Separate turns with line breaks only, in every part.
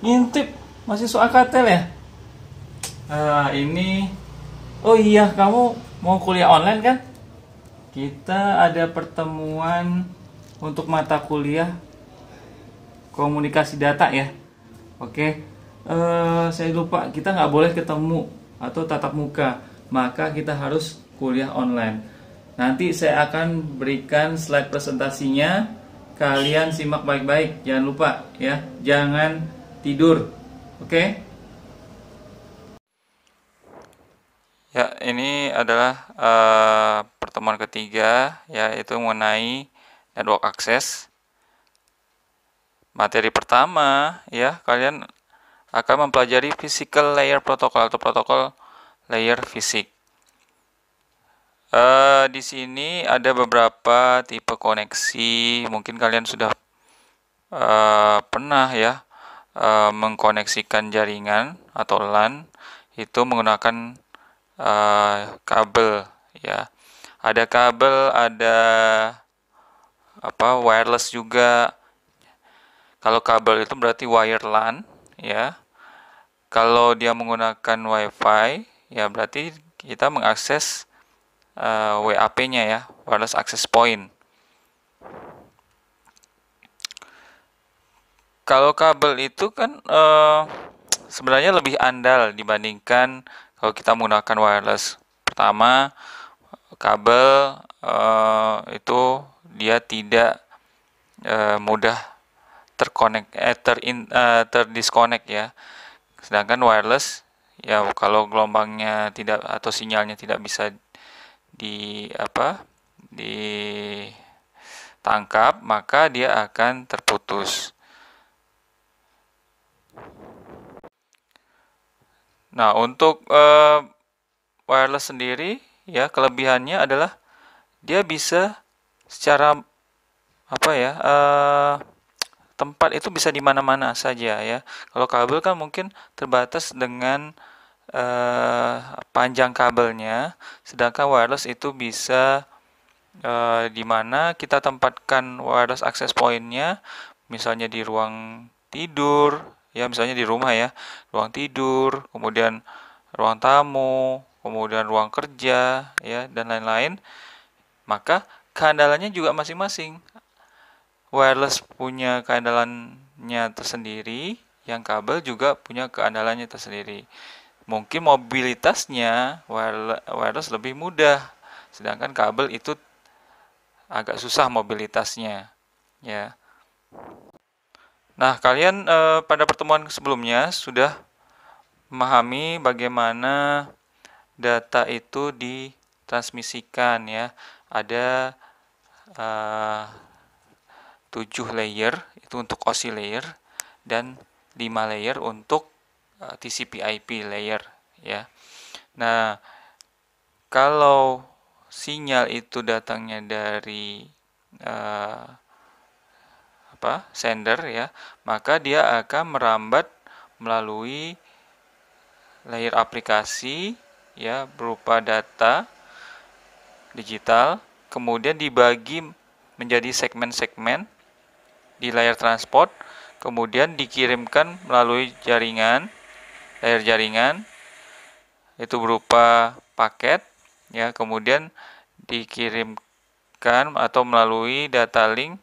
Ngintip masih soal KTL ya? Ini oh iya, kamu mau kuliah online kan? Kita ada pertemuan untuk mata kuliah komunikasi data ya. Oke. Saya lupa, kita nggak boleh ketemu atau tatap muka, maka kita harus kuliah online. Nanti saya akan berikan slide presentasinya. Kalian simak baik-baik, jangan lupa ya, jangan tidur. Oke? Ya, ini adalah pertemuan ketiga, yaitu mengenai network access. Materi pertama, ya, kalian akan mempelajari physical layer protocol atau protokol layer fisik. Di sini ada beberapa tipe koneksi. Mungkin kalian sudah pernah ya mengkoneksikan jaringan atau LAN itu menggunakan kabel ya. Ada kabel, ada wireless juga. Kalau kabel itu berarti wire LAN ya. Kalau dia menggunakan WiFi ya berarti kita mengakses WAP-nya ya, wireless access point. Kalau kabel itu kan sebenarnya lebih andal dibandingkan kalau kita menggunakan wireless. Pertama, kabel itu dia tidak mudah terdisconnect ya. Sedangkan wireless ya kalau gelombangnya tidak atau sinyalnya tidak bisa ditangkap, maka dia akan terputus. Nah, untuk wireless sendiri ya, kelebihannya adalah dia bisa secara tempat itu bisa di mana-mana saja ya. Kalau kabel kan mungkin terbatas dengan panjang kabelnya, sedangkan wireless itu bisa di mana kita tempatkan wireless access point-nya, misalnya di ruang tidur, ya misalnya di rumah ya, ruang tidur, kemudian ruang tamu, kemudian ruang kerja, ya dan lain-lain. Maka keandalannya juga masing-masing. Wireless punya keandalannya tersendiri, yang kabel juga punya keandalannya tersendiri. Mungkin mobilitasnya wireless lebih mudah, sedangkan kabel itu agak susah mobilitasnya ya. Nah, kalian pada pertemuan sebelumnya sudah memahami bagaimana data itu ditransmisikan ya. Ada 7 layer itu untuk OSI layer dan 5 layer untuk TCP/IP layer ya. Nah, kalau sinyal itu datangnya dari sender ya, maka dia akan merambat melalui layer aplikasi ya berupa data digital, kemudian dibagi menjadi segmen-segmen di layar transport, kemudian dikirimkan melalui jaringan, layar jaringan itu berupa paket ya, kemudian dikirimkan atau melalui data link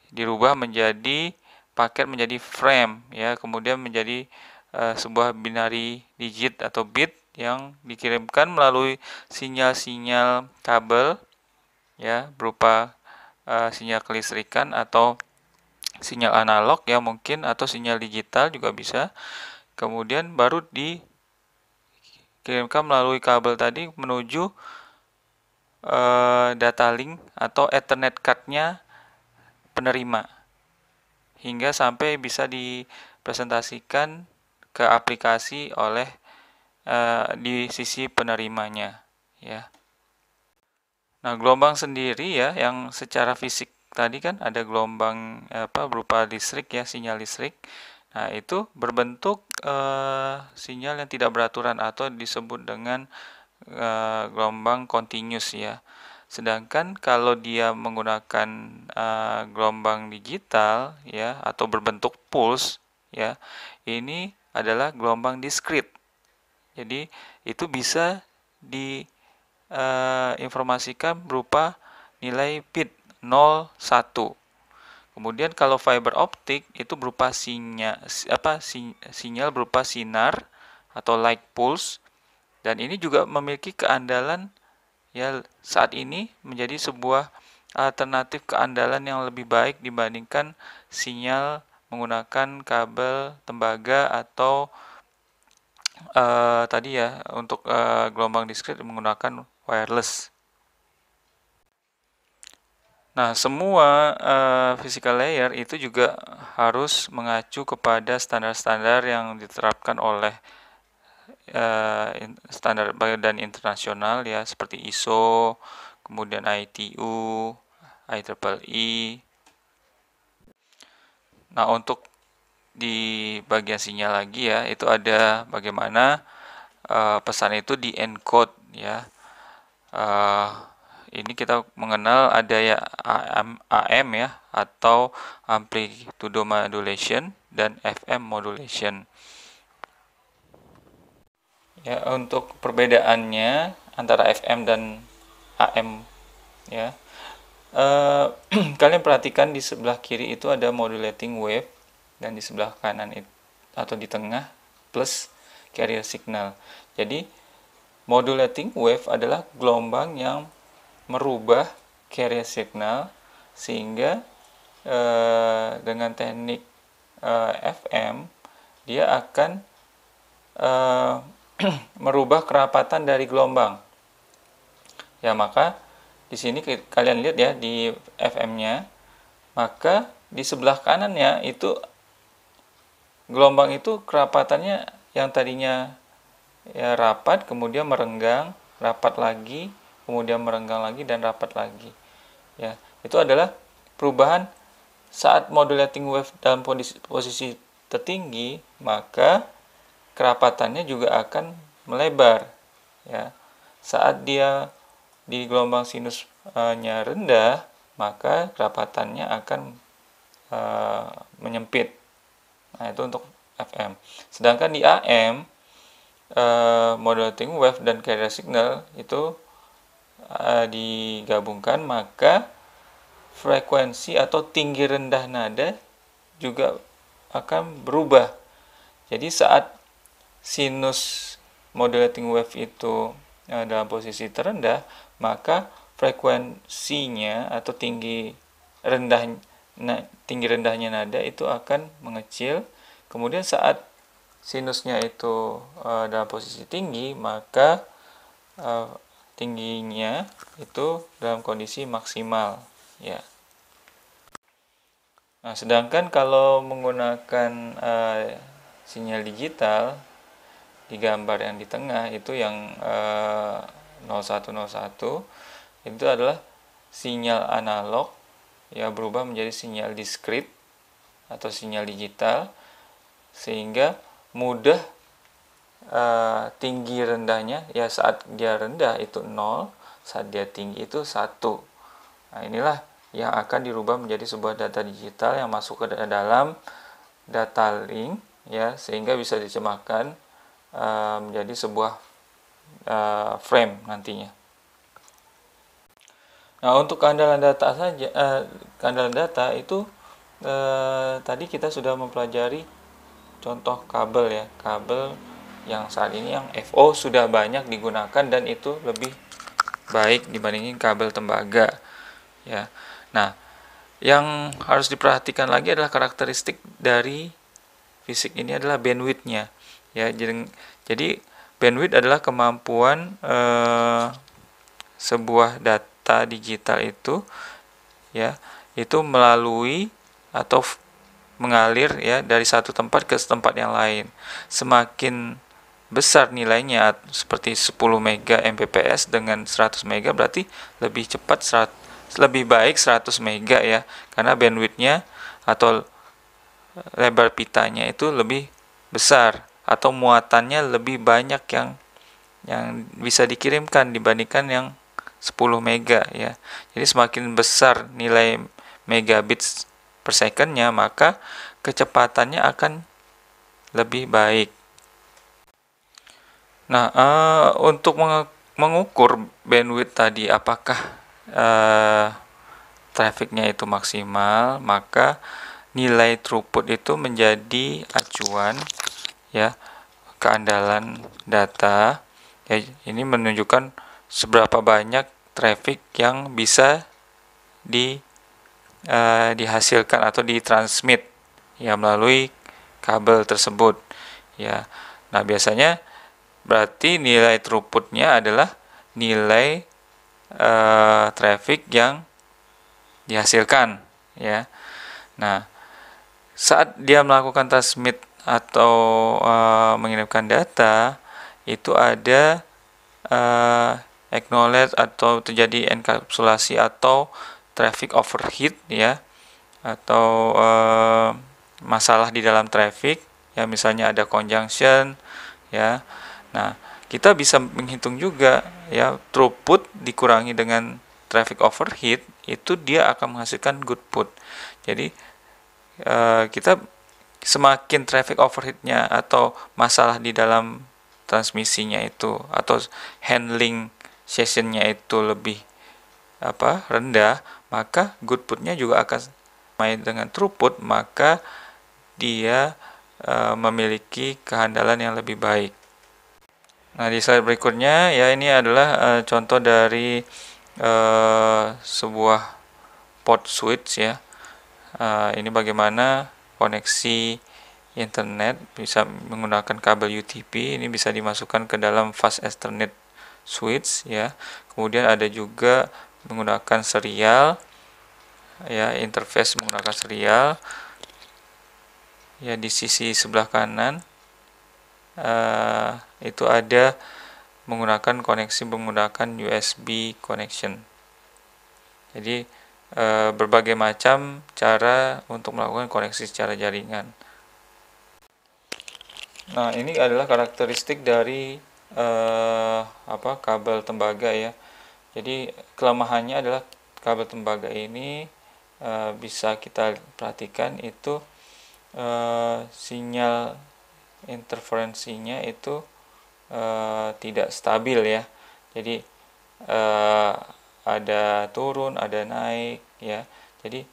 dirubah menjadi paket menjadi frame ya, kemudian menjadi sebuah binary digit atau bit yang dikirimkan melalui sinyal-sinyal kabel ya berupa sinyal kelistrikan atau sinyal analog ya mungkin, atau sinyal digital juga bisa. Kemudian baru dikirimkan melalui kabel tadi menuju data link atau Ethernet card-nya penerima, hingga sampai bisa dipresentasikan ke aplikasi oleh di sisi penerimanya ya. Nah, gelombang sendiri ya yang secara fisik tadi kan ada gelombang berupa listrik ya, sinyal listrik. Nah, itu berbentuk sinyal yang tidak beraturan atau disebut dengan gelombang continuous ya. Sedangkan kalau dia menggunakan gelombang digital ya atau berbentuk pulse ya. Ini adalah gelombang diskrit. Jadi itu bisa diinformasikan berupa nilai bit 0, 1. Kemudian kalau fiber optik itu berupa sinyal berupa sinar atau light pulse, dan ini juga memiliki keandalan, ya, saat ini menjadi sebuah alternatif keandalan yang lebih baik dibandingkan sinyal menggunakan kabel tembaga atau tadi ya, untuk gelombang diskrit menggunakan wireless. Nah, semua physical layer itu juga harus mengacu kepada standar-standar yang diterapkan oleh standar badan internasional, ya, seperti ISO, kemudian ITU, IEEE. Nah, untuk di bagian sinyal lagi, ya, itu ada bagaimana pesan itu di encode, ya. Ini kita mengenal ada ya AM, ya, atau amplitude modulation, dan FM modulation. Ya, untuk perbedaannya antara FM dan AM, ya. Kalian perhatikan di sebelah kiri itu ada modulating wave, dan di sebelah kanan atau di tengah plus carrier signal. Jadi modulating wave adalah gelombang yang merubah carrier signal sehingga dengan teknik FM dia akan merubah kerapatan dari gelombang. Ya, maka di sini kalian lihat ya di FM-nya, maka di sebelah kanannya itu gelombang itu kerapatannya yang tadinya ya rapat, kemudian merenggang, rapat lagi, kemudian merenggang lagi, dan rapat lagi. Ya, itu adalah perubahan saat modulating wave dalam posisi tertinggi, maka kerapatannya juga akan melebar. Ya, saat dia di gelombang sinusnya rendah, maka kerapatannya akan menyempit. Nah, itu untuk FM. Sedangkan di AM, modulating wave dan carrier signal itu digabungkan, maka frekuensi atau tinggi rendah nada juga akan berubah. Jadi saat sinus modulating wave itu dalam posisi terendah, maka frekuensinya atau tinggi rendahnya nada itu akan mengecil. Kemudian saat sinusnya itu dalam posisi tinggi, maka tingginya itu dalam kondisi maksimal, ya. Nah, sedangkan kalau menggunakan sinyal digital di gambar yang di tengah itu yang 0101 itu adalah sinyal analog, ya, berubah menjadi sinyal diskrit atau sinyal digital, sehingga mudah tinggi rendahnya, ya, saat dia rendah itu 0, saat dia tinggi itu 1. Nah, inilah yang akan dirubah menjadi sebuah data digital yang masuk ke dalam data link, ya, sehingga bisa diterjemahkan menjadi sebuah frame nantinya. Nah, untuk keandalan data saja, keandalan data itu tadi kita sudah mempelajari contoh kabel, ya, kabel yang saat ini yang FO sudah banyak digunakan dan itu lebih baik dibandingin kabel tembaga, ya. Nah, yang harus diperhatikan lagi adalah karakteristik dari fisik ini adalah bandwidth-nya, ya. Jadi bandwidth adalah kemampuan sebuah data digital itu, ya, itu melalui atau mengalir, ya, dari satu tempat ke tempat yang lain. Semakin besar nilainya seperti 10 mega Mbps dengan 100 mega, berarti lebih cepat, lebih baik 100 mega, ya, karena bandwidth-nya atau lebar pitanya itu lebih besar atau muatannya lebih banyak yang bisa dikirimkan dibandingkan yang 10 mega, ya. Jadi semakin besar nilai megabits per second-nya, maka kecepatannya akan lebih baik. Nah, untuk mengukur bandwidth tadi apakah trafficnya itu maksimal, maka nilai throughput itu menjadi acuan ya keandalan data. Ya, ini menunjukkan seberapa banyak traffic yang bisa dihasilkan atau ditransmit ya melalui kabel tersebut ya. Nah, biasanya berarti nilai throughputnya adalah nilai traffic yang dihasilkan ya. Nah, saat dia melakukan transmit atau mengirimkan data, itu ada acknowledge atau terjadi enkapsulasi atau traffic overheat ya, atau masalah di dalam traffic ya, misalnya ada conjunction ya. Nah, kita bisa menghitung juga ya, throughput dikurangi dengan traffic overheat itu dia akan menghasilkan goodput. Jadi kita semakin traffic overheatnya atau masalah di dalam transmisinya itu atau handling sessionnya itu lebih rendah, maka goodputnya juga akan main dengan throughput, maka dia memiliki kehandalan yang lebih baik. Nah, di slide berikutnya ya, ini adalah contoh dari sebuah port switch ya. Ini bagaimana koneksi internet bisa menggunakan kabel UTP. Ini bisa dimasukkan ke dalam fast Ethernet switch ya. Kemudian ada juga menggunakan serial ya, interface menggunakan serial ya. Di sisi sebelah kanan itu ada menggunakan koneksi menggunakan USB connection. Jadi berbagai macam cara untuk melakukan koneksi secara jaringan. Nah, ini adalah karakteristik dari kabel tembaga ya. Jadi kelemahannya adalah kabel tembaga ini bisa kita perhatikan itu sinyal interferensinya itu tidak stabil ya. Jadi ada turun, ada naik ya. Jadi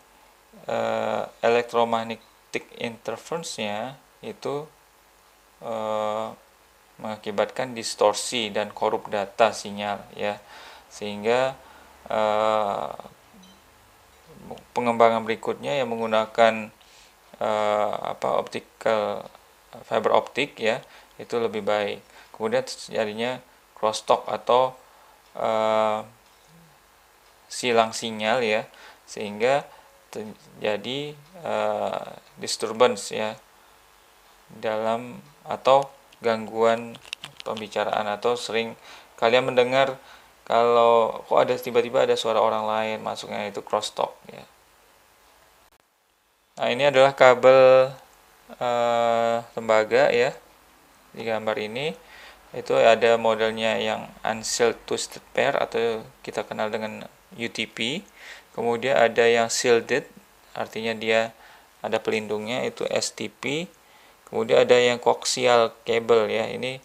electromagnetic interference-nya itu mengakibatkan distorsi dan korup data sinyal ya, sehingga pengembangan berikutnya yang menggunakan optical fiber optik ya, itu lebih baik. Kemudian terjadinya crosstalk atau silang sinyal ya, sehingga terjadi disturbance ya dalam atau gangguan pembicaraan, atau sering kalian mendengar kalau kok ada tiba-tiba ada suara orang lain masuknya, itu crosstalk ya. Nah, ini adalah kabel tembaga ya. Di gambar ini itu ada modelnya yang unsealed twisted pair atau kita kenal dengan UTP. Kemudian ada yang shielded, artinya dia ada pelindungnya, itu STP. Kemudian ada yang coaxial cable ya. Ini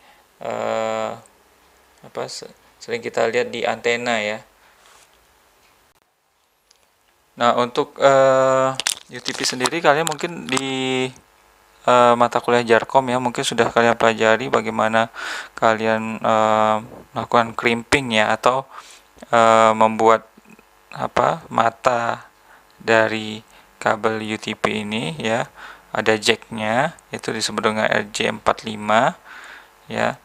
sering kita lihat di antena ya. Nah, untuk UTP sendiri kalian mungkin di mata kuliah Jarkom ya, mungkin sudah kalian pelajari bagaimana kalian melakukan crimping ya, atau membuat mata dari kabel UTP ini ya. Ada jacknya, itu disebut dengan RJ45 ya.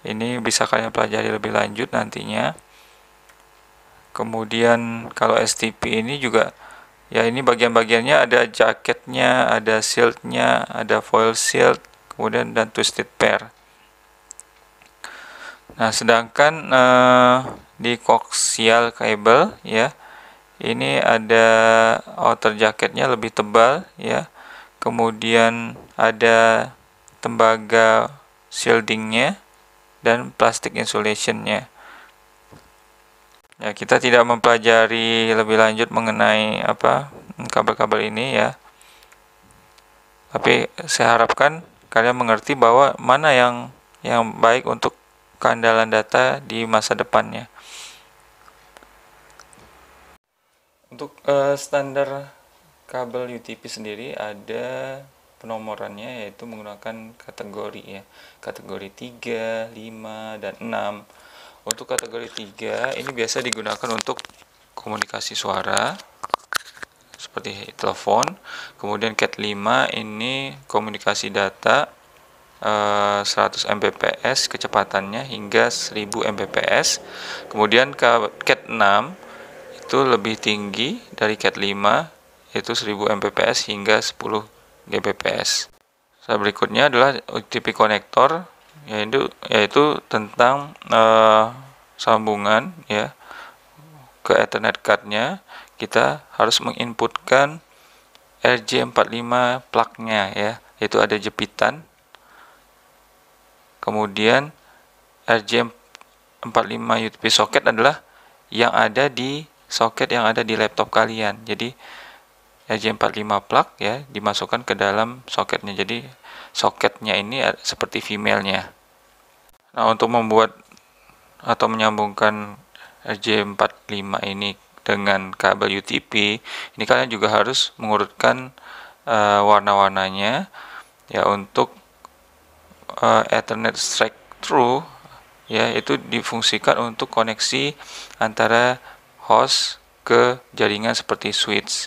Ini bisa kalian pelajari lebih lanjut nantinya. Kemudian kalau STP ini juga ya, ini bagian-bagiannya ada jaketnya, ada shieldnya, ada foil shield, kemudian dan twisted pair. Nah, sedangkan di coaxial cable ya, ini ada outer jaketnya lebih tebal ya. Kemudian ada tembaga shieldingnya dan plastik insulationnya. Ya, kita tidak mempelajari lebih lanjut mengenai kabel-kabel ini ya. Tapi saya harapkan kalian mengerti bahwa mana yang baik untuk keandalan data di masa depannya. Untuk standar kabel UTP sendiri ada penomorannya, yaitu menggunakan kategori ya. Kategori 3, 5, dan 6. Untuk kategori 3 ini biasa digunakan untuk komunikasi suara seperti telepon. Kemudian Cat 5 ini komunikasi data 100 Mbps kecepatannya hingga 1000 Mbps. Kemudian Cat 6 itu lebih tinggi dari Cat 5, yaitu 1000 Mbps hingga 10 Gbps. Berikutnya adalah UTP konektor, yaitu tentang sambungan ya ke Ethernet card-nya. Kita harus menginputkan RJ45 plug-nya ya, yaitu ada jepitan. Kemudian RJ45 UTP socket adalah yang ada di soket yang ada di laptop kalian. Jadi RJ45 plug ya dimasukkan ke dalam soketnya. Jadi soketnya ini seperti female-nya. Nah, untuk membuat atau menyambungkan RJ45 ini dengan kabel UTP, ini kalian juga harus mengurutkan warna-warnanya ya. Untuk Ethernet straight through ya, itu difungsikan untuk koneksi antara host ke jaringan seperti switch.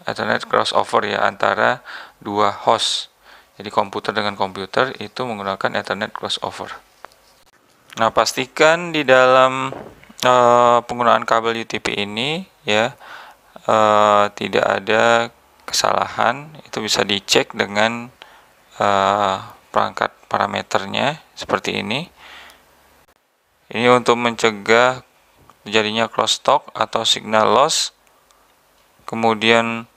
Ethernet crossover ya, antara dua host. Jadi komputer dengan komputer itu menggunakan Ethernet crossover. Nah, pastikan di dalam penggunaan kabel UTP ini ya tidak ada kesalahan. Itu bisa dicek dengan perangkat parameternya seperti ini. Ini untuk mencegah terjadinya crosstalk atau signal loss. Kemudian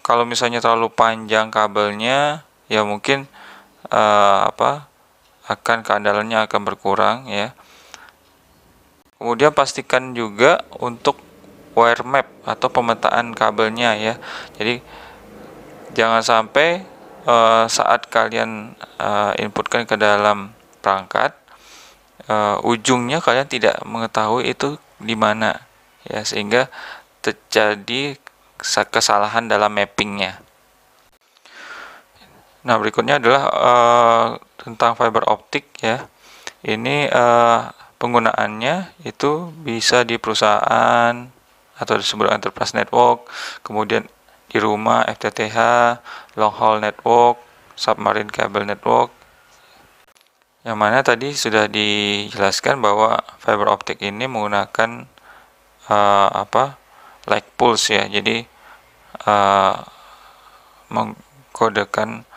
kalau misalnya terlalu panjang kabelnya ya mungkin akan keandalannya akan berkurang ya. Kemudian pastikan juga untuk wire map atau pemetaan kabelnya ya. Jadi jangan sampai saat kalian inputkan ke dalam perangkat, ujungnya kalian tidak mengetahui itu di mana ya, sehingga terjadi kesalahan dalam mappingnya. Nah, berikutnya adalah tentang fiber optik ya. Ini penggunaannya itu bisa di perusahaan atau disebut enterprise network, kemudian di rumah FTTH, long haul network, submarine cable network. Yang mana tadi sudah dijelaskan bahwa fiber optik ini menggunakan light pulse ya. Jadi mengkodekan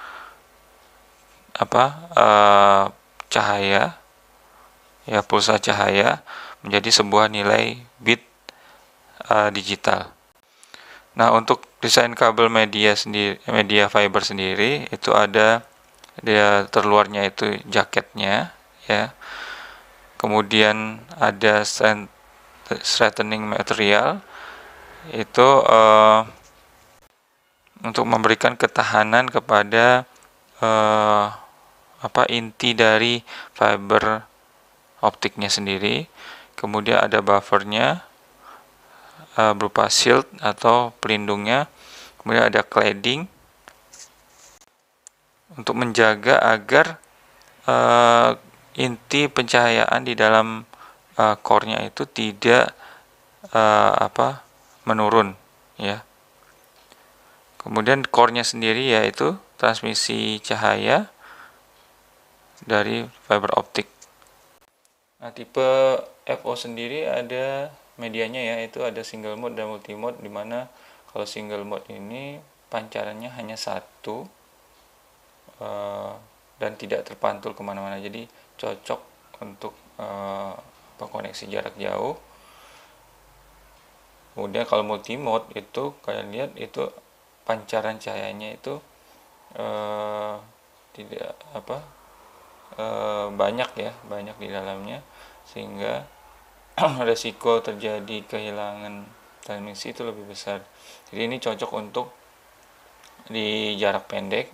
cahaya ya, pulsa cahaya menjadi sebuah nilai bit digital. Nah, untuk desain kabel media fiber sendiri itu ada dia terluarnya itu jaketnya ya. Kemudian ada strengthening material itu untuk memberikan ketahanan kepada inti dari fiber optiknya sendiri. Kemudian ada buffernya berupa shield atau pelindungnya. Kemudian ada cladding untuk menjaga agar inti pencahayaan di dalam core-nya itu tidak menurun ya. Kemudian core-nya sendiri yaitu transmisi cahaya dari fiber optik. Nah, tipe FO sendiri ada medianya ya, itu ada single mode dan multi mode, dimana kalau single mode ini pancarannya hanya satu dan tidak terpantul kemana-mana, jadi cocok untuk koneksi jarak jauh. Kemudian kalau multi mode itu kalian lihat itu pancaran cahayanya itu tidak banyak di dalamnya, sehingga resiko terjadi kehilangan transmisi itu lebih besar. Jadi ini cocok untuk di jarak pendek,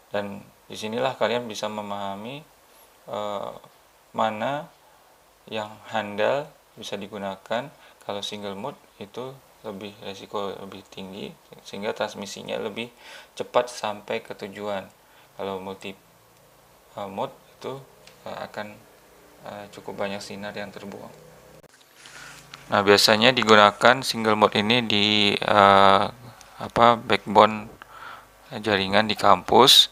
dan disinilah kalian bisa memahami mana yang handal bisa digunakan. Kalau single mode itu lebih resiko lebih tinggi sehingga transmisinya lebih cepat sampai ke tujuan. Kalau multi mode itu akan cukup banyak sinar yang terbuang. Nah, biasanya digunakan single mode ini di backbone jaringan di kampus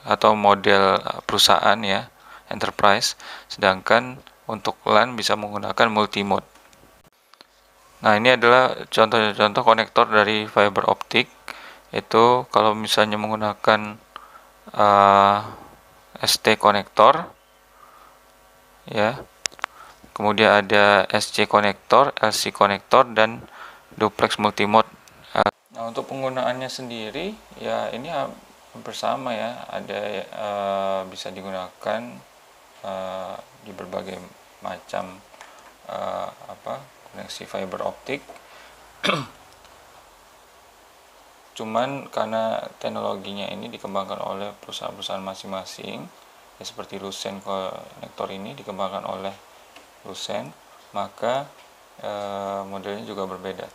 atau model perusahaan ya, enterprise. Sedangkan untuk LAN bisa menggunakan multimode. Nah, ini adalah contoh-contoh konektor dari fiber optik. Itu kalau misalnya menggunakan ST konektor ya. Kemudian ada SC konektor, LC konektor, dan duplex multimode. Nah, untuk penggunaannya sendiri ya ini hampir sama ya. Ada bisa digunakan di berbagai macam koneksi fiber optik. Cuman karena teknologinya ini dikembangkan oleh perusahaan-perusahaan masing-masing ya, seperti Lucent konektor ini dikembangkan oleh Lucent, maka modelnya juga berbeda.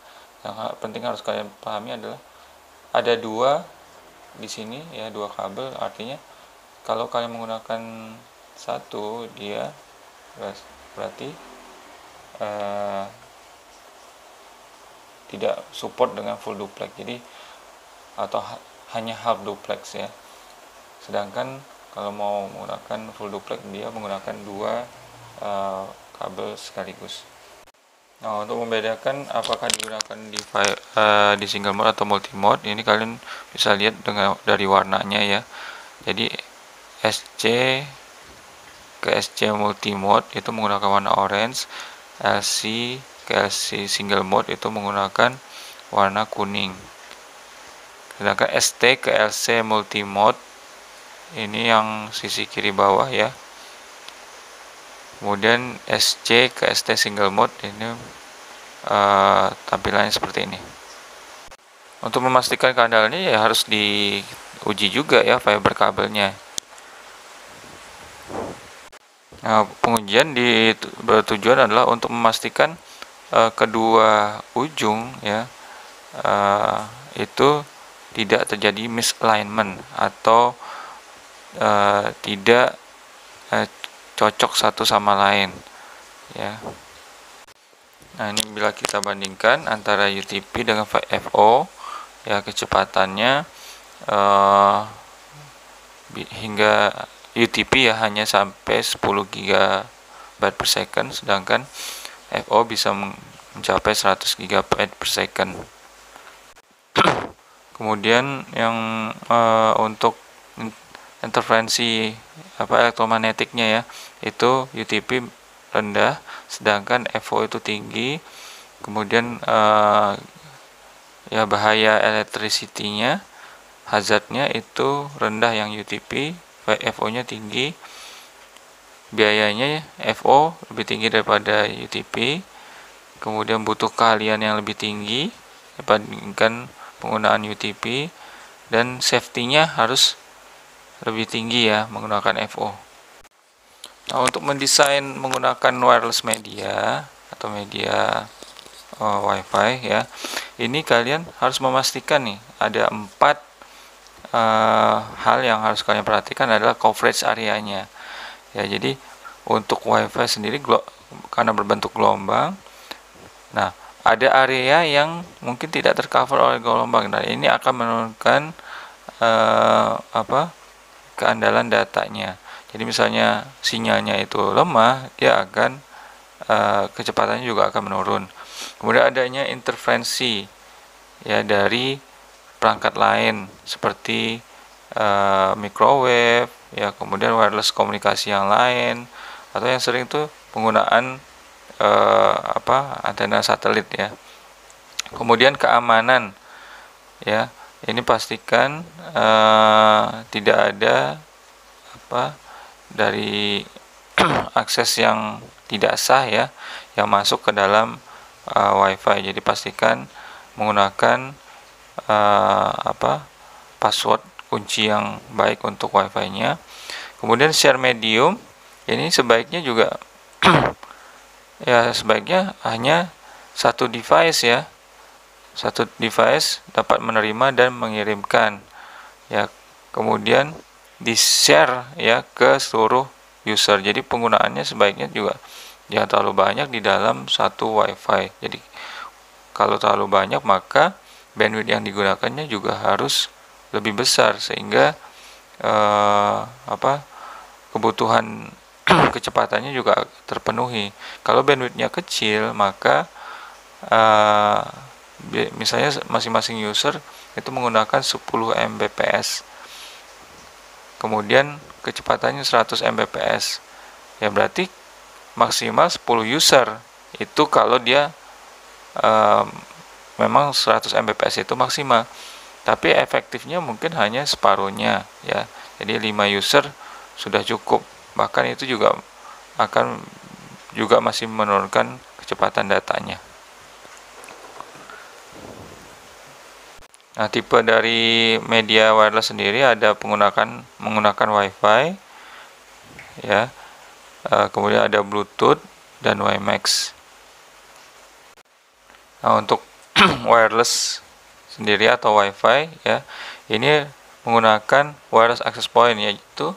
Yang penting harus kalian pahami adalah ada dua di sini ya, dua kabel. Artinya kalau kalian menggunakan satu, dia berarti tidak support dengan full duplex, jadi atau hanya half duplex ya. Sedangkan kalau mau menggunakan full duplex, dia menggunakan dua kabel sekaligus. Nah, untuk membedakan apakah digunakan di single mode atau multi mode, ini kalian bisa lihat dari warnanya ya. Jadi SC ke SC multi mode itu menggunakan warna orange, LC ke LC single mode itu menggunakan warna kuning. Sedangkan ST ke LC multi mode ini yang sisi kiri bawah ya. Kemudian SC ke ST single mode ini tampilannya seperti ini. Untuk memastikan keandalannya ya harus diuji juga ya fiber kabelnya. Nah, pengujian bertujuan adalah untuk memastikan kedua ujung ya itu tidak terjadi misalignment atau tidak cocok satu sama lain ya. Nah, ini bila kita bandingkan antara UTP dengan FO ya, kecepatannya hingga UTP ya hanya sampai 10 GB per second, sedangkan FO bisa mencapai 100 GB per second. Kemudian yang untuk interferensi elektromagnetiknya ya, itu UTP rendah sedangkan FO itu tinggi. Kemudian ya bahaya electricity-nya, hazardnya itu rendah yang UTP, FO-nya tinggi. Biayanya FO lebih tinggi daripada UTP. Kemudian butuh keahlian yang lebih tinggi dibandingkan penggunaan UTP, dan safety-nya harus lebih tinggi ya menggunakan FO. Nah, untuk mendesain menggunakan wireless media atau media WiFi ya, ini kalian harus memastikan nih ada 4 hal yang harus kalian perhatikan adalah coverage areanya ya. Jadi untuk WiFi sendiri karena berbentuk gelombang, nah ada area yang mungkin tidak tercover oleh gelombang. Nah, ini akan menurunkan keandalan datanya. Jadi misalnya sinyalnya itu lemah, dia akan kecepatannya juga akan menurun. Kemudian adanya interferensi ya dari perangkat lain seperti microwave ya, kemudian wireless komunikasi yang lain, atau yang sering itu penggunaan antena satelit ya. Kemudian keamanan ya, ini pastikan tidak ada dari akses yang tidak sah ya yang masuk ke dalam WiFi. Jadi pastikan menggunakan password kunci yang baik untuk wifi-nya. Kemudian share medium, ini sebaiknya juga ya sebaiknya hanya satu device ya. Satu device dapat menerima dan mengirimkan. Ya, kemudian di-share ya ke seluruh user. Jadi penggunaannya sebaiknya juga jangan terlalu banyak di dalam satu wifi. Jadi kalau terlalu banyak maka bandwidth yang digunakannya juga harus lebih besar sehingga kebutuhan kecepatannya juga terpenuhi. Kalau bandwidthnya kecil maka misalnya masing-masing user itu menggunakan 10 Mbps, kemudian kecepatannya 100 Mbps, ya berarti maksimal 10 user itu kalau dia memang 100 Mbps itu maksimal, tapi efektifnya mungkin hanya separuhnya ya, jadi 5 user sudah cukup, bahkan itu juga akan juga masih menurunkan kecepatan datanya. Nah, tipe dari media wireless sendiri ada menggunakan WiFi, ya, kemudian ada Bluetooth dan WiMAX. Nah, untuk wireless sendiri atau WiFi, ya, ini menggunakan wireless access point, yaitu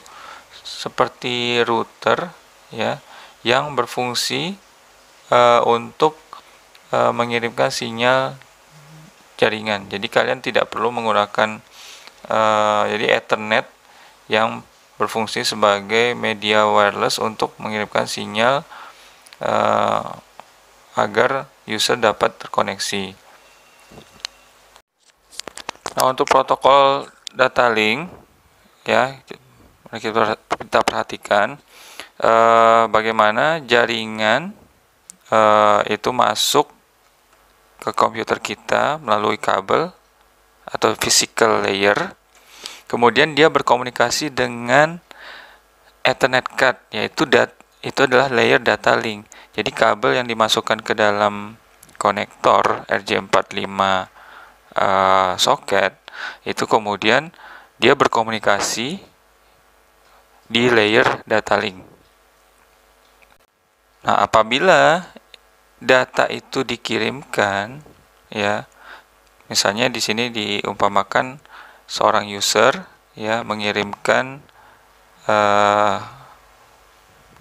seperti router, ya, yang berfungsi untuk mengirimkan sinyal jaringan. Jadi kalian tidak perlu menggunakan jadi Ethernet yang berfungsi sebagai media wireless untuk mengirimkan sinyal agar user dapat terkoneksi. Nah, untuk protokol data link, ya, kita perhatikan bagaimana jaringan itu masuk ke komputer kita melalui kabel atau physical layer, kemudian dia berkomunikasi dengan Ethernet card, yaitu itu adalah layer data link. Jadi kabel yang dimasukkan ke dalam konektor RJ45 soket itu kemudian dia berkomunikasi di layer data link. Nah, apabila data itu dikirimkan, ya, misalnya di sini diumpamakan seorang user, ya, mengirimkan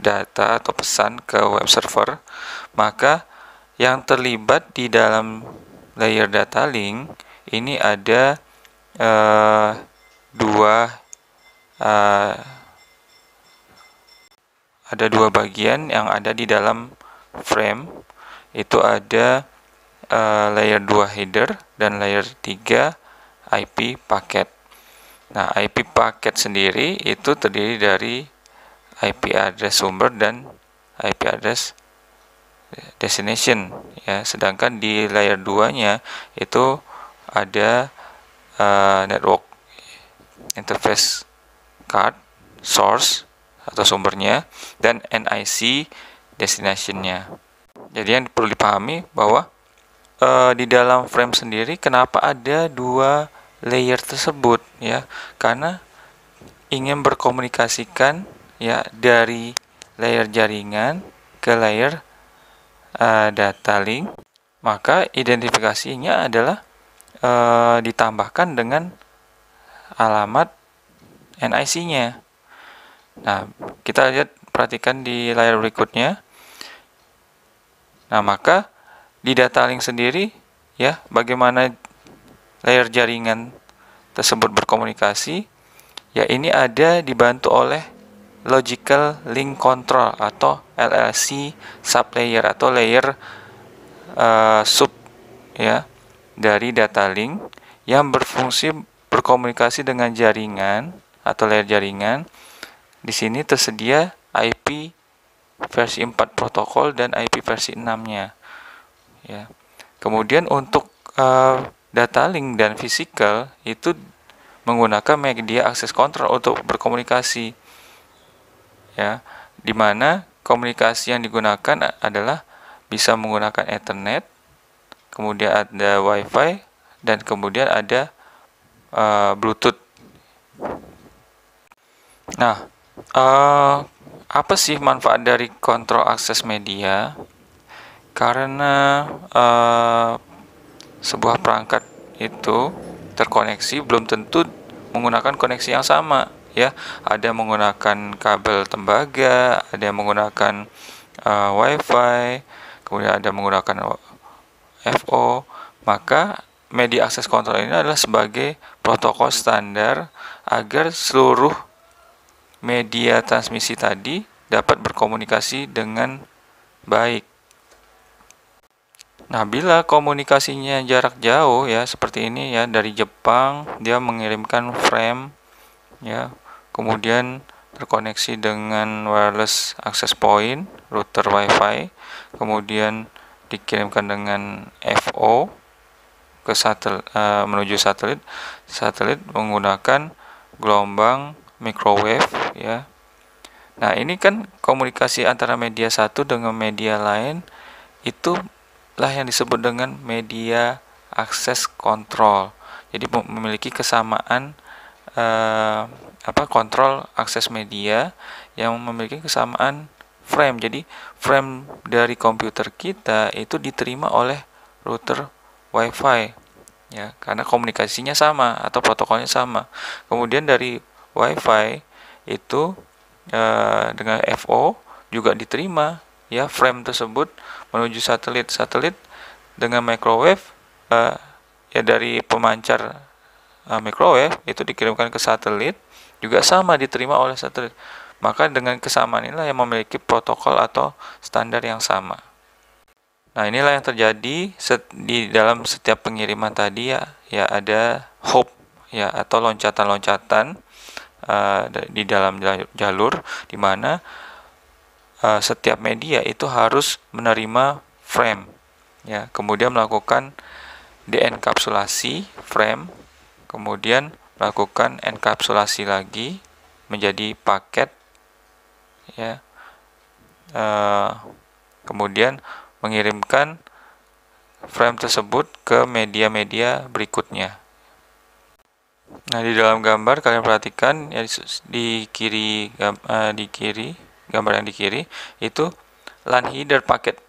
data atau pesan ke web server, maka yang terlibat di dalam layer data link ini ada dua bagian yang ada di dalam frame. Itu ada layer 2 header dan layer 3 IP paket. Nah, IP paket sendiri itu terdiri dari IP address sumber dan IP address destination, ya. Sedangkan di layer 2-nya itu ada network interface card source atau sumbernya dan NIC destination-nya. Jadi yang perlu dipahami bahwa di dalam frame sendiri kenapa ada dua layer tersebut, ya, karena ingin berkomunikasikan, ya, dari layer jaringan ke layer data link, maka identifikasinya adalah ditambahkan dengan alamat NIC-nya. Nah, kita perhatikan di layar berikutnya. Nah, maka di data link sendiri, ya, bagaimana layer jaringan tersebut berkomunikasi, ya, ini ada dibantu oleh logical link control atau LLC sublayer atau layer sub, ya, dari data link yang berfungsi berkomunikasi dengan jaringan atau layer jaringan. Di sini tersedia IP versi 4 protokol dan IP versi 6-nya. Ya. Kemudian untuk data link dan physical itu menggunakan media access control untuk berkomunikasi. Ya, di mana komunikasi yang digunakan adalah bisa menggunakan Ethernet kemudian ada WiFi, dan kemudian ada Bluetooth. Nah, apa sih manfaat dari kontrol akses media? Karena sebuah perangkat itu terkoneksi belum tentu menggunakan koneksi yang sama, ya. Ada yang menggunakan kabel tembaga, ada yang menggunakan WiFi, kemudian ada yang menggunakan FO. Maka media akses kontrol ini adalah sebagai protokol standar agar seluruh media transmisi tadi dapat berkomunikasi dengan baik. Nah, bila komunikasinya jarak jauh, ya seperti ini ya, dari Jepang dia mengirimkan frame, ya, kemudian terkoneksi dengan wireless access point router WiFi, kemudian dikirimkan dengan FO ke menuju satelit menggunakan gelombang microwave, ya. Nah, ini kan komunikasi antara media satu dengan media lain, itulah yang disebut dengan media akses kontrol. Jadi memiliki kesamaan kontrol akses media yang memiliki kesamaan frame. Jadi frame dari komputer kita itu diterima oleh router WiFi, ya, karena komunikasinya sama atau protokolnya sama. Kemudian dari WiFi itu dengan FO juga diterima, ya, frame tersebut menuju satelit dengan microwave, ya, dari pemancar microwave itu dikirimkan ke satelit juga sama diterima oleh satelit. Maka dengan kesamaan inilah yang memiliki protokol atau standar yang sama. Nah, inilah yang terjadi di dalam setiap pengiriman tadi, ya ada hop, ya, atau loncatan-loncatan di dalam jalur di mana setiap media itu harus menerima frame, ya, kemudian melakukan denkapsulasi frame, kemudian melakukan enkapsulasi lagi menjadi paket, ya, kemudian mengirimkan frame tersebut ke media-media berikutnya. Nah, di dalam gambar kalian perhatikan, ya, di kiri gambar yang di kiri itu LAN header paket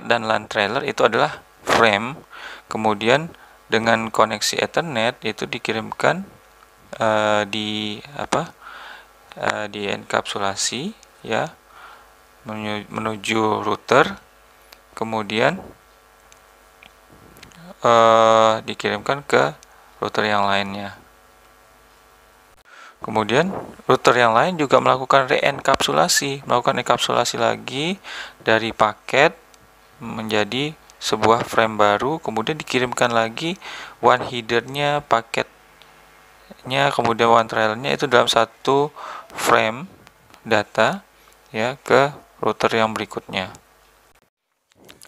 dan LAN trailer itu adalah frame. Kemudian dengan koneksi Ethernet itu dikirimkan di enkapsulasi, ya, menuju router, kemudian dikirimkan ke router yang lainnya. Kemudian router yang lain juga melakukan melakukan enkapsulasi lagi dari paket menjadi sebuah frame baru, kemudian dikirimkan lagi one headernya, paketnya, kemudian one trailernya itu dalam satu frame data, ya, ke router yang berikutnya.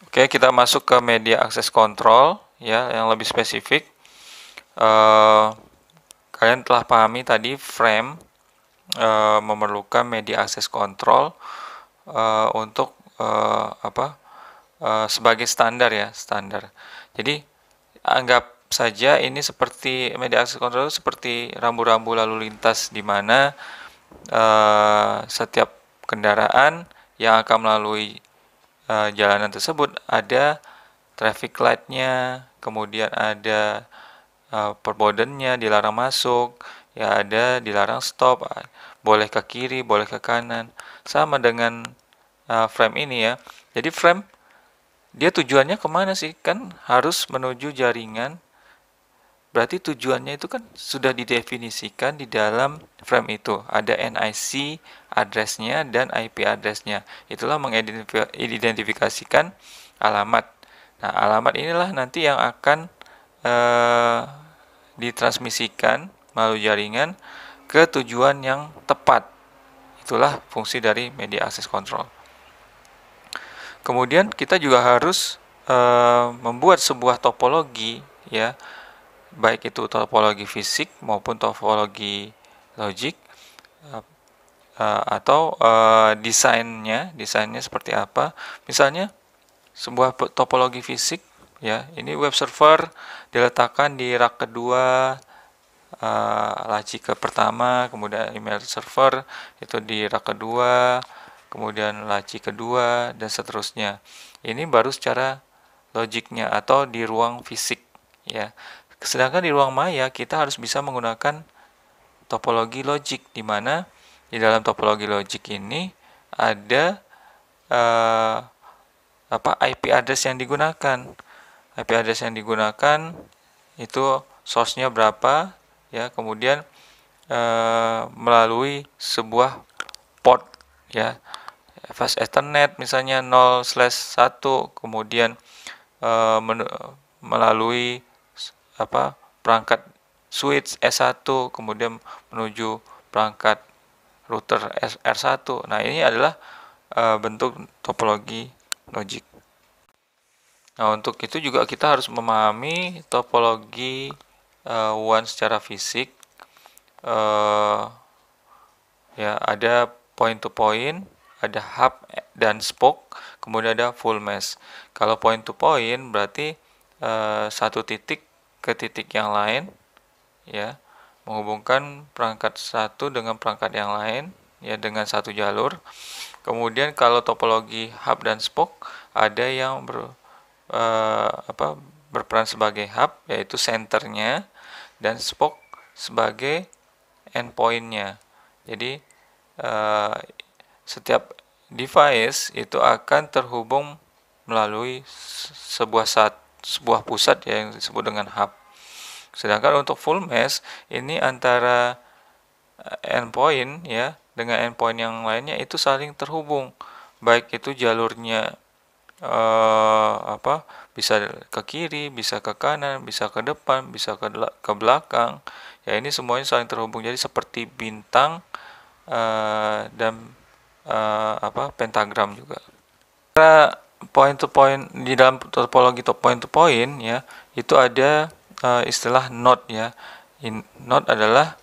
Oke, kita masuk ke media access control, ya, yang lebih spesifik. Kalian telah pahami tadi frame memerlukan media access control untuk sebagai standar, ya, standar. Jadi anggap saja ini seperti media access control seperti rambu-rambu lalu lintas di mana setiap kendaraan yang akan melalui jalanan tersebut ada traffic light-nya, kemudian ada perbodennya, dilarang masuk, ya, ada dilarang stop, boleh ke kiri, boleh ke kanan. Sama dengan frame ini, ya. Jadi frame dia tujuannya kemana sih? Kan harus menuju jaringan. Berarti tujuannya itu kan sudah didefinisikan di dalam frame itu. Ada NIC address-nya dan IP address-nya. Itulah mengidentifikasikan alamat. Nah, alamat inilah nanti yang akan ditransmisikan melalui jaringan ke tujuan yang tepat. Itulah fungsi dari media access control. Kemudian kita juga harus membuat sebuah topologi, ya, baik itu topologi fisik maupun topologi logik, atau desainnya seperti apa. Misalnya sebuah topologi fisik ya. Ini web server diletakkan di rak kedua, laci ke pertama, kemudian email server itu di rak kedua, kemudian laci kedua, dan seterusnya. Ini baru secara logiknya atau di ruang fisik, ya. Sedangkan di ruang maya kita harus bisa menggunakan topologi logik, di mana di dalam topologi logik ini ada IP address yang digunakan. IP address yang digunakan itu source-nya berapa, ya, kemudian melalui sebuah port, ya, fast Ethernet misalnya 0/1, kemudian melalui perangkat switch S1, kemudian menuju perangkat router R1. Nah, ini adalah bentuk topologi logik. Nah, untuk itu juga kita harus memahami topologi WAN secara fisik. Ya, ada point to point, ada hub dan spoke, kemudian ada full mesh. Kalau point to point berarti satu titik ke titik yang lain, ya, menghubungkan perangkat satu dengan perangkat yang lain, ya, dengan satu jalur. Kemudian kalau topologi hub dan spoke, ada yang berperan sebagai hub, yaitu senternya, dan spoke sebagai endpointnya. Jadi setiap device itu akan terhubung melalui sebuah pusat, yang disebut dengan hub. Sedangkan untuk full mesh ini antara endpoint, ya, dengan endpoint yang lainnya itu saling terhubung, baik itu jalurnya bisa ke kiri, bisa ke kanan, bisa ke depan, bisa ke belakang. Ya, ini semuanya saling terhubung. Jadi seperti bintang dan pentagram juga. Point to point di dalam topologi point to point, ya, itu ada istilah node, ya. Node adalah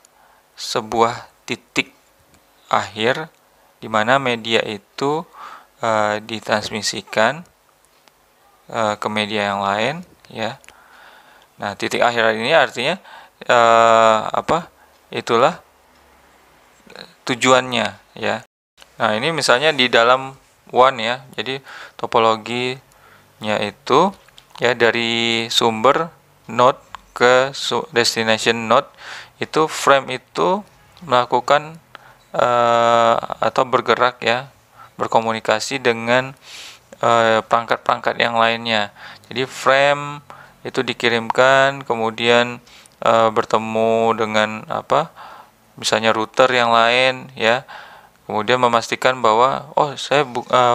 sebuah titik akhir di mana media itu ditransmisikan ke media yang lain, ya. Nah, titik akhir ini artinya itulah tujuannya, ya. Nah, ini misalnya di dalam WAN, ya. Jadi topologinya itu, ya, dari sumber node ke destination node, itu frame itu melakukan atau bergerak, ya, berkomunikasi dengan perangkat-perangkat yang lainnya. Jadi frame itu dikirimkan, kemudian bertemu dengan misalnya router yang lain, ya, kemudian memastikan bahwa saya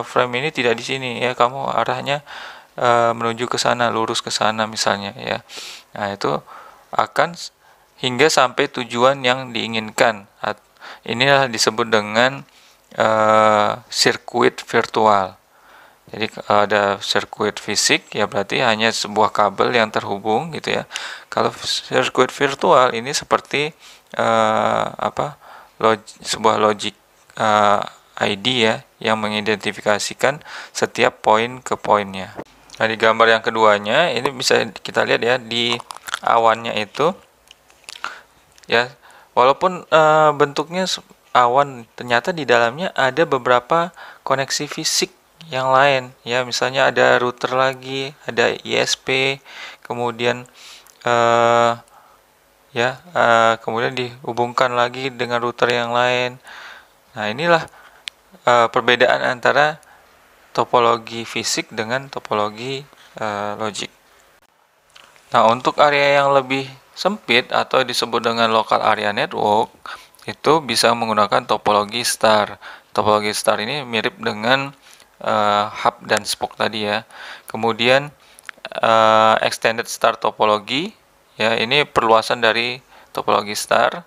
frame ini tidak di sini, ya, kamu arahnya menuju ke sana, lurus ke sana misalnya, ya. Nah, itu akan hingga sampai tujuan yang diinginkan. Inilah disebut dengan sirkuit virtual. Jadi kalau ada sirkuit fisik, ya berarti hanya sebuah kabel yang terhubung, gitu, ya. Kalau sirkuit virtual ini seperti sebuah logic ID, ya, yang mengidentifikasikan setiap poin ke poinnya. Nah, di gambar yang keduanya ini bisa kita lihat, ya, di awannya itu, ya, walaupun bentuknya awan, ternyata di dalamnya ada beberapa koneksi fisik yang lain, ya. Misalnya ada router lagi, ada ISP, kemudian kemudian dihubungkan lagi dengan router yang lain. Nah, inilah perbedaan antara topologi fisik dengan topologi logik. Nah, untuk area yang lebih sempit atau disebut dengan local area network, itu bisa menggunakan topologi star. Topologi star ini mirip dengan hub dan spoke tadi, ya. Kemudian extended star topologi, ya, ini perluasan dari topologi star.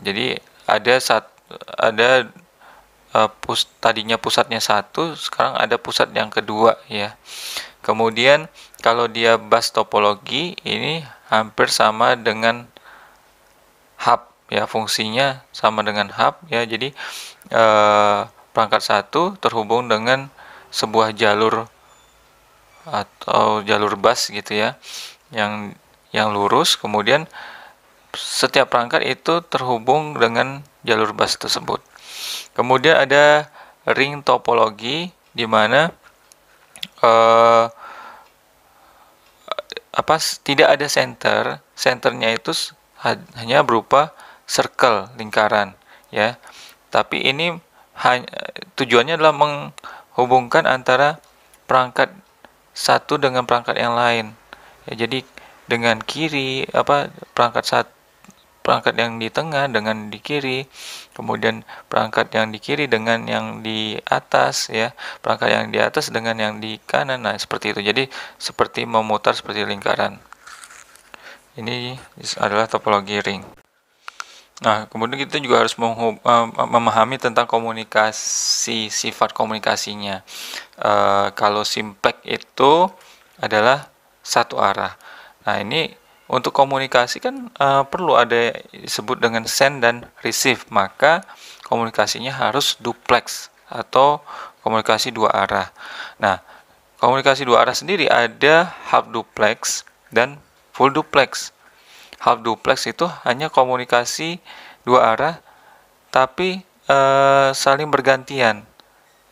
Jadi tadinya pusatnya satu, sekarang ada pusat yang kedua, ya. Kemudian kalau dia bus topologi, ini hampir sama dengan hub, ya, fungsinya sama dengan hub, ya. Jadi perangkat satu terhubung dengan sebuah jalur atau jalur bus gitu ya, yang lurus, kemudian setiap perangkat itu terhubung dengan jalur bus tersebut. Kemudian ada ring topologi di mana eh, tidak ada centernya itu hanya berupa circle, lingkaran ya. Tapi ini tujuannya adalah menghubungkan antara perangkat satu dengan perangkat yang lain ya. Jadi dengan kiri perangkat yang di tengah dengan di kiri, kemudian perangkat yang di kiri dengan yang di atas ya, perangkat yang di atas dengan yang di kanan. Nah, seperti itu. Jadi seperti memutar seperti lingkaran. Ini adalah topologi ring. Nah, kemudian kita juga harus memahami tentang komunikasi, sifat komunikasinya. Kalau simplex itu adalah satu arah. Nah, ini untuk komunikasi kan perlu ada disebut dengan send dan receive, maka komunikasinya harus duplex atau komunikasi dua arah. Nah, komunikasi dua arah sendiri ada half duplex dan full duplex. Half duplex itu hanya komunikasi dua arah tapi saling bergantian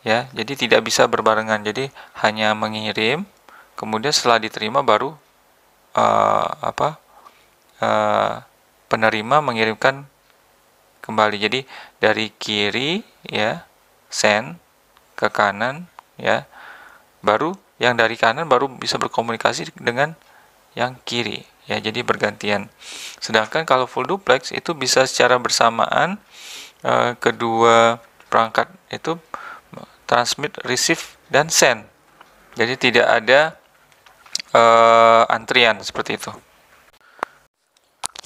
ya, jadi tidak bisa berbarengan. Jadi hanya mengirim, kemudian setelah diterima baru penerima mengirimkan kembali. Jadi dari kiri ya send ke kanan ya, baru yang dari kanan baru bisa berkomunikasi dengan yang kiri ya, jadi bergantian. Sedangkan kalau full duplex itu bisa secara bersamaan kedua perangkat itu transmit, receive, dan send. Jadi tidak ada antrian seperti itu.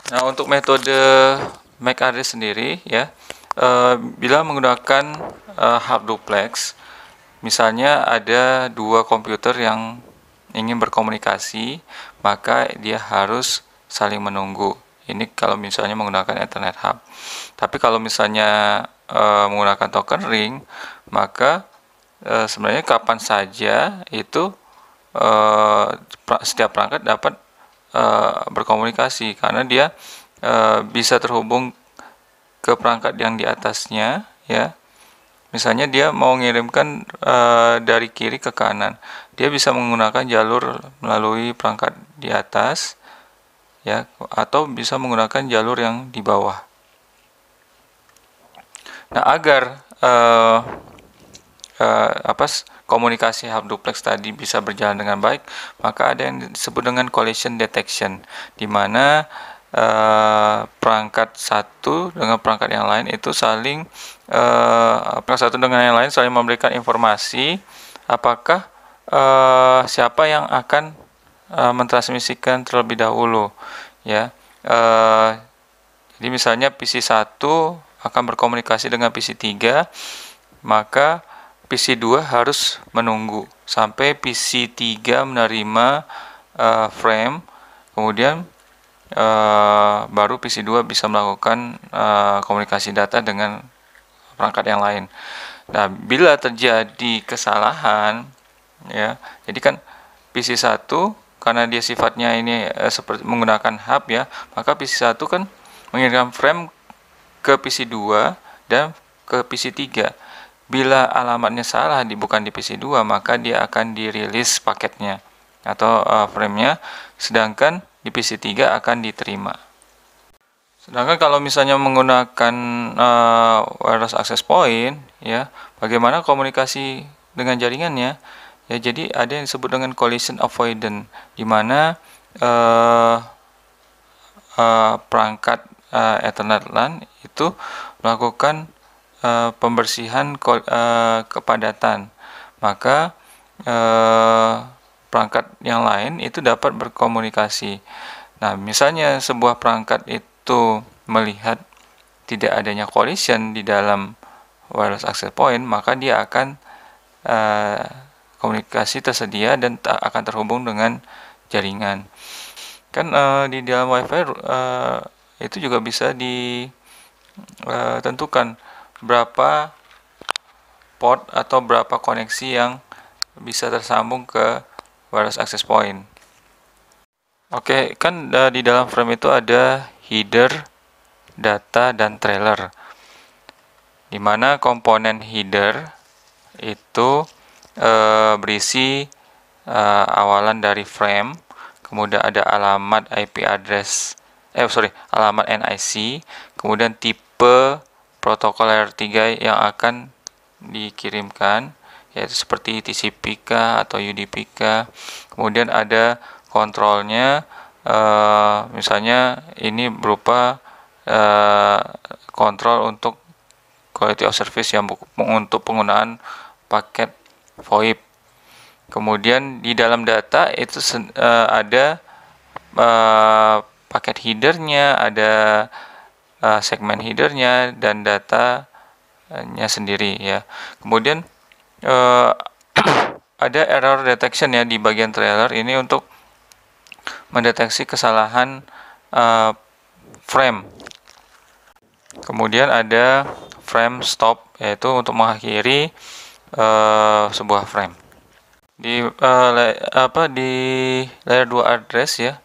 Nah, untuk metode MAC address sendiri ya, bila menggunakan half duplex, misalnya ada dua komputer yang ingin berkomunikasi, maka dia harus saling menunggu. Ini kalau misalnya menggunakan Ethernet hub. Tapi kalau misalnya menggunakan token ring, maka sebenarnya kapan saja itu setiap perangkat dapat berkomunikasi, karena dia bisa terhubung ke perangkat yang di atasnya ya. Misalnya dia mau mengirimkan dari kiri ke kanan, dia bisa menggunakan jalur melalui perangkat di atas ya, atau bisa menggunakan jalur yang di bawah. Nah, agar komunikasi half duplex tadi bisa berjalan dengan baik, maka ada yang disebut dengan collision detection, di mana perangkat satu dengan perangkat yang lain itu saling memberikan informasi apakah siapa yang akan mentransmisikan terlebih dahulu ya. Jadi misalnya PC1 akan berkomunikasi dengan PC3, maka PC2 harus menunggu sampai PC3 menerima frame, kemudian baru PC2 bisa melakukan komunikasi data dengan perangkat yang lain. Nah, bila terjadi kesalahan ya, jadi kan PC1 karena dia sifatnya ini seperti menggunakan hub ya, maka PC1 kan mengirimkan frame ke PC2 dan ke PC3. Bila alamatnya salah, bukan di PC2, maka dia akan dirilis paketnya atau frame-nya, sedangkan di PC3 akan diterima. Sedangkan kalau misalnya menggunakan wireless access point ya, bagaimana komunikasi dengan jaringannya? Ya, jadi ada yang disebut dengan collision avoidance, di mana perangkat Ethernet LAN itu melakukan pembersihan kepadatan, maka perangkat yang lain itu dapat berkomunikasi. Nah, misalnya sebuah perangkat itu melihat tidak adanya collision di dalam wireless access point, maka dia akan komunikasi tersedia dan akan terhubung dengan jaringan. Kan di dalam WiFi itu juga bisa ditentukan berapa port atau berapa koneksi yang bisa tersambung ke wireless access point. Oke, kan di dalam frame itu ada header, data, dan trailer. Dimana komponen header itu berisi awalan dari frame, kemudian ada alamat IP address, alamat NIC, kemudian tipe protokol layer 3 yang akan dikirimkan, yaitu seperti TCP-kah atau UDP-kah. Kemudian ada kontrolnya, misalnya ini berupa kontrol untuk quality of service yang untuk penggunaan paket VoIP. Kemudian di dalam data itu ada paket headernya, ada segmen headernya, dan datanya sendiri ya. Kemudian ada error detection ya di bagian trailer ini untuk mendeteksi kesalahan frame. Kemudian ada frame stop, yaitu untuk mengakhiri sebuah frame. Di layer 2 address ya,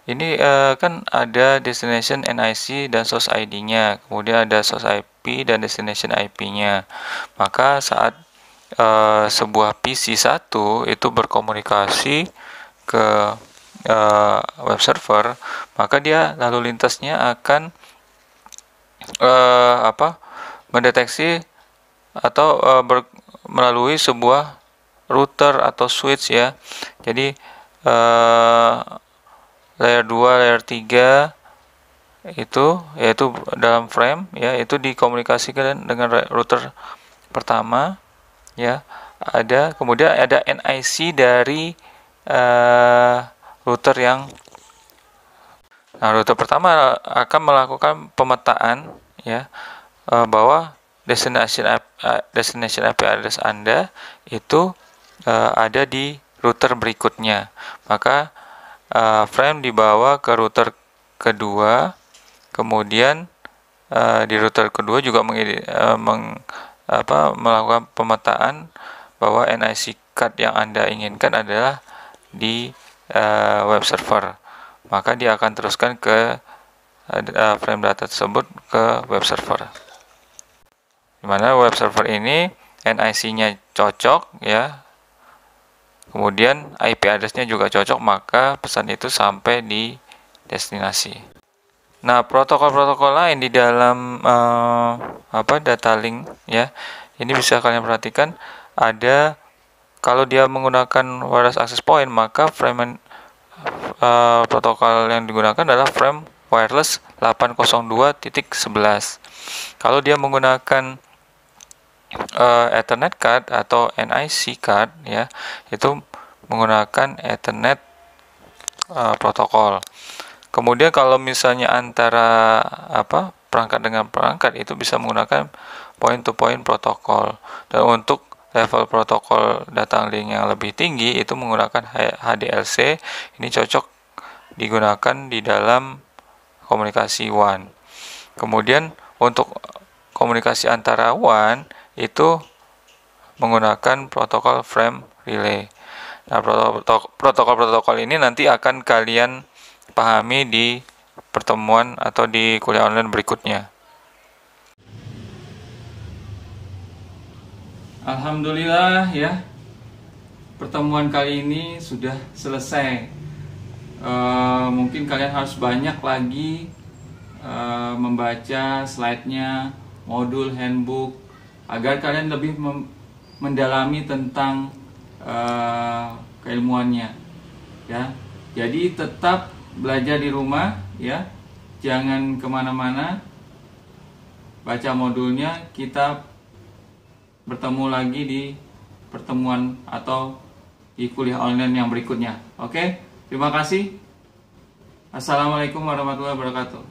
ini kan ada destination NIC dan source ID-nya, kemudian ada source IP dan destination IP-nya. Maka saat sebuah PC 1 itu berkomunikasi ke web server, maka dia lalu lintasnya akan mendeteksi atau melalui sebuah router atau switch ya. Jadi layer 2, layer 3 itu yaitu dalam frame ya, itu dikomunikasikan dengan router pertama ya. Kemudian ada NIC dari router yang router pertama akan melakukan pemetaan ya, bahwa destination IP address Anda itu ada di router berikutnya. Maka frame dibawa ke router kedua, kemudian di router kedua juga melakukan pemetaan bahwa NIC card yang Anda inginkan adalah di web server. Maka dia akan teruskan ke frame data tersebut ke web server. Dimana web server ini NIC-nya cocok ya, kemudian IP address-nya juga cocok, maka pesan itu sampai di destinasi. Nah, protokol-protokol lain di dalam data link ya, ini bisa kalian perhatikan. Ada, kalau dia menggunakan wireless access point, maka frame protokol yang digunakan adalah frame wireless 802.11. Kalau dia menggunakan Ethernet card atau NIC card ya, itu menggunakan Ethernet protokol. Kemudian kalau misalnya antara perangkat dengan perangkat, itu bisa menggunakan point to point protokol. Dan untuk level protokol data link yang lebih tinggi itu menggunakan HDLC. Ini cocok digunakan di dalam komunikasi WAN. Kemudian untuk komunikasi antara WAN itu menggunakan protokol frame relay. Nah, protokol-protokol ini nanti akan kalian pahami di pertemuan atau di kuliah online berikutnya. Alhamdulillah ya, pertemuan kali ini sudah selesai. Mungkin kalian harus banyak lagi membaca slide-nya, modul handbook, agar kalian lebih mendalami tentang keilmuannya ya. Jadi tetap belajar di rumah ya, jangan kemana-mana, baca modulnya. Kita bertemu lagi di pertemuan atau di kuliah online yang berikutnya. Oke, terima kasih. Assalamualaikum warahmatullahi wabarakatuh.